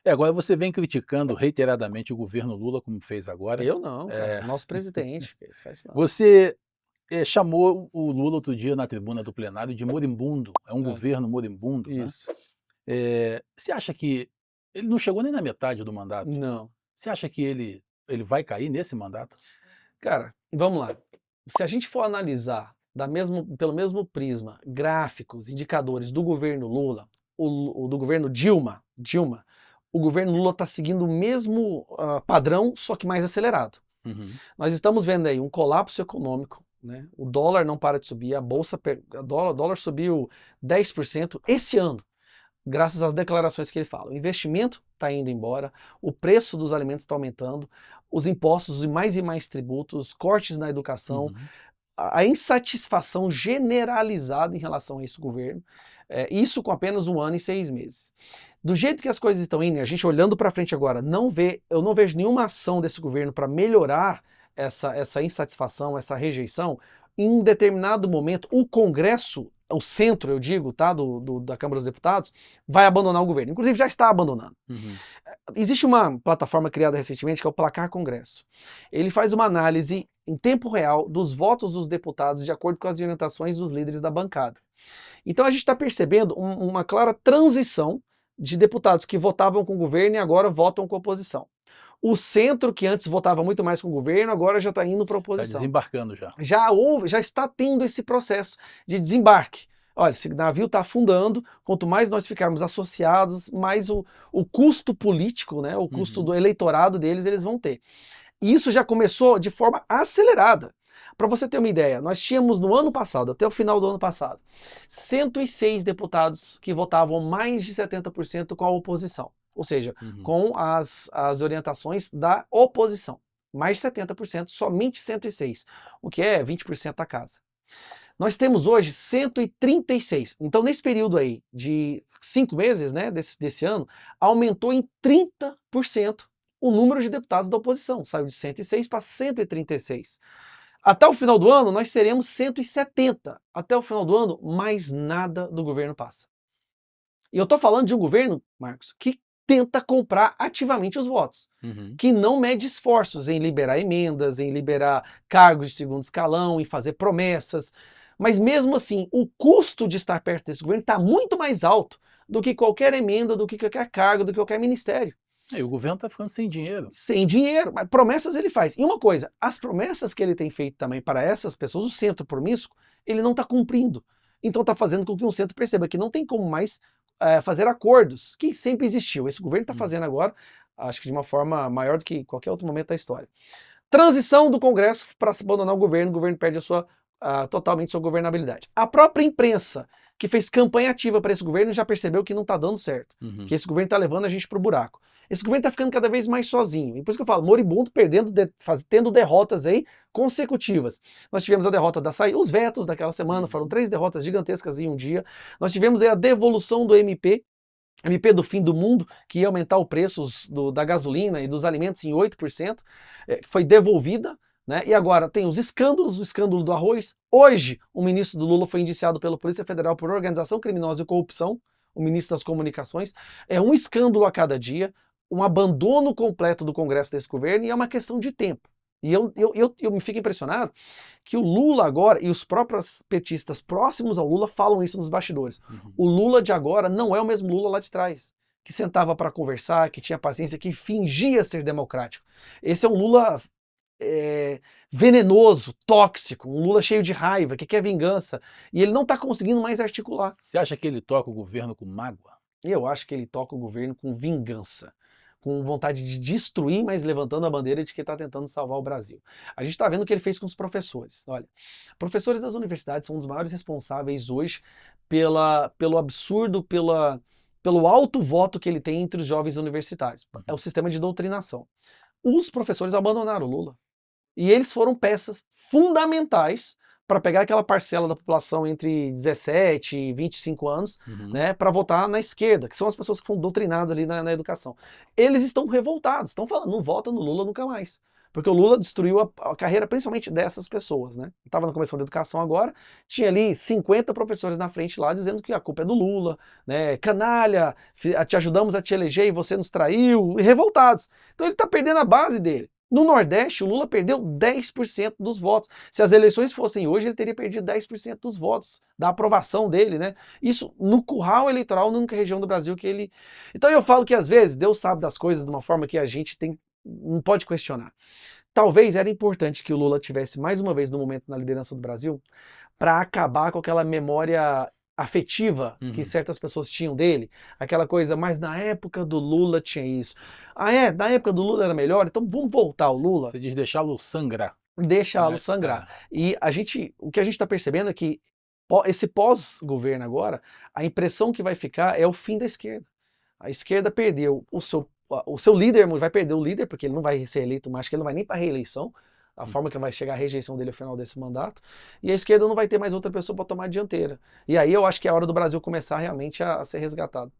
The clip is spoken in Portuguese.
Agora você vem criticando reiteradamente o governo Lula, como fez agora. Eu não, cara, Eh, o nosso presidente, que isso faz isso não. você, chamou o Lula outro dia na tribuna do plenário de moribundo, é um Hã, governo moribundo, né. isso. Você acha que ele não chegou nem na metade do mandato. Não. Você acha que ele vai cair nesse mandato? Cara, vamos lá. Se a gente for analisar pelo mesmo prisma, gráficos, indicadores do governo Lula, o do governo Dilma, o governo Lula está seguindo o mesmo padrão, só que mais acelerado. Uhum. Nós estamos vendo aí um colapso econômico, né? O dólar não para de subir, o dólar subiu 10% esse ano, graças às declarações que ele fala. O investimento está indo embora, o preço dos alimentos está aumentando, os impostos e mais tributos, cortes na educação, Uhum. a insatisfação generalizada em relação a esse governo, isso com apenas 1 ano e 6 meses. Do jeito que as coisas estão indo, a gente olhando para frente agora, eu não vejo nenhuma ação desse governo para melhorar essa insatisfação, essa rejeição. Em determinado momento, o Congresso, o centro, eu digo, tá, da Câmara dos Deputados, vai abandonar o governo. Inclusive já está abandonando. Uhum. Existe uma plataforma criada recentemente que é o Placar Congresso. Ele faz uma análise em tempo real dos votos dos deputados de acordo com as orientações dos líderes da bancada. Então a gente está percebendo uma clara transição de deputados que votavam com o governo e agora votam com a oposição. O centro, que antes votava muito mais com o governo, agora já está indo para a Tá oposição. desembarcando já. Já está tendo esse processo de desembarque. Olha, esse navio está afundando, quanto mais nós ficarmos associados, mais o custo político, né, o custo Uhum. do eleitorado deles, eles vão ter. E isso já começou de forma acelerada. Para você ter uma ideia, nós tínhamos no ano passado, até o final do ano passado, 106 deputados que votavam mais de 70% com a oposição. Ou seja, Uhum. com as orientações da oposição. Mais de 70%, somente 106, o que é 20% da casa. Nós temos hoje 136. Então, nesse período aí de 5 meses, né, desse ano, aumentou em 30% o número de deputados da oposição. Saiu de 106 para 136. Até o final do ano, nós seremos 170. Até o final do ano, mais nada do governo passa. E eu estou falando de um governo, Marcos, que tenta comprar ativamente os votos, Uhum. que não mede esforços em liberar emendas, em liberar cargos de segundo escalão, em fazer promessas. Mas mesmo assim, o custo de estar perto desse governo está muito mais alto do que qualquer emenda, do que qualquer cargo, do que qualquer ministério. E o governo está ficando sem dinheiro. Sem dinheiro, mas promessas ele faz. E uma coisa, as promessas que ele tem feito também para essas pessoas, o centro promíscuo, ele não está cumprindo. Então está fazendo com que o centro perceba que não tem como mais fazer acordos, que sempre existiu. Esse governo está Hum. fazendo agora, acho que de uma forma maior do que qualquer outro momento da história. Transição do Congresso para se abandonar o governo perde totalmente sua governabilidade. A própria imprensa, que fez campanha ativa para esse governo, já percebeu que não está dando certo, Uhum. que esse governo está levando a gente para o buraco. Esse governo está ficando cada vez mais sozinho. E por isso que eu falo, moribundo, tendo derrotas aí consecutivas. Nós tivemos a derrota os vetos daquela semana, foram Uhum. 3 derrotas gigantescas em um dia. Nós tivemos aí a devolução do MP do fim do mundo, que ia aumentar o preço da gasolina e dos alimentos em 8%, foi devolvida, né? E agora tem os escândalos, o escândalo do arroz. Hoje, o ministro do Lula foi indiciado pela Polícia Federal por organização criminosa e corrupção, o ministro das Comunicações. É um escândalo a cada dia, um abandono completo do Congresso desse governo, e é uma questão de tempo. E eu me fico impressionado que o Lula agora, e os próprios petistas próximos ao Lula falam isso nos bastidores. Uhum. O Lula de agora não é o mesmo Lula lá de trás, que sentava para conversar, que tinha paciência, que fingia ser democrático. Esse é um Lula venenoso, tóxico, um Lula cheio de raiva, que quer vingança, e ele não está conseguindo mais articular. Você acha que ele toca o governo com mágoa? E eu acho que ele toca o governo com vingança, com vontade de destruir, mas levantando a bandeira de que está tentando salvar o Brasil. A gente está vendo o que ele fez com os professores. Olha, professores das universidades são um dos maiores responsáveis hoje pelo absurdo, pelo alto voto que ele tem entre os jovens universitários. É o Uhum. sistema de doutrinação. Os professores abandonaram o Lula. E eles foram peças fundamentais para pegar aquela parcela da população entre 17 e 25 anos, Uhum. né, para votar na esquerda, que são as pessoas que foram doutrinadas ali na educação. Eles estão revoltados, estão falando, não vota no Lula nunca mais. Porque o Lula destruiu a carreira principalmente dessas pessoas, né? Estava na Comissão de Educação agora, tinha ali 50 professores na frente lá dizendo que a culpa é do Lula, né? Canalha, te ajudamos a te eleger e você nos traiu, e revoltados. Então ele está perdendo a base dele. No Nordeste, o Lula perdeu 10% dos votos. Se as eleições fossem hoje, ele teria perdido 10% dos votos, da aprovação dele, né? Isso no curral eleitoral, na única região do Brasil que ele... Então eu falo que às vezes Deus sabe das coisas de uma forma que a gente não pode questionar. Talvez era importante que o Lula tivesse mais uma vez no momento na liderança do Brasil para acabar com aquela memória afetiva que certas pessoas tinham dele, aquela coisa, mas na época do Lula tinha isso. Ah é? Na época do Lula era melhor? Então vamos voltar ao Lula? Você diz deixá-lo sangrar. Deixá-lo sangrar. E o que a gente está percebendo é que esse pós-governo agora, a impressão que vai ficar é o fim da esquerda. A esquerda perdeu o seu líder, vai perder o líder, porque ele não vai ser eleito mais, que ele não vai nem para reeleição, a forma que vai chegar a rejeição dele ao final desse mandato, e a esquerda não vai ter mais outra pessoa para tomar a dianteira. E aí eu acho que é a hora do Brasil começar realmente a ser resgatado.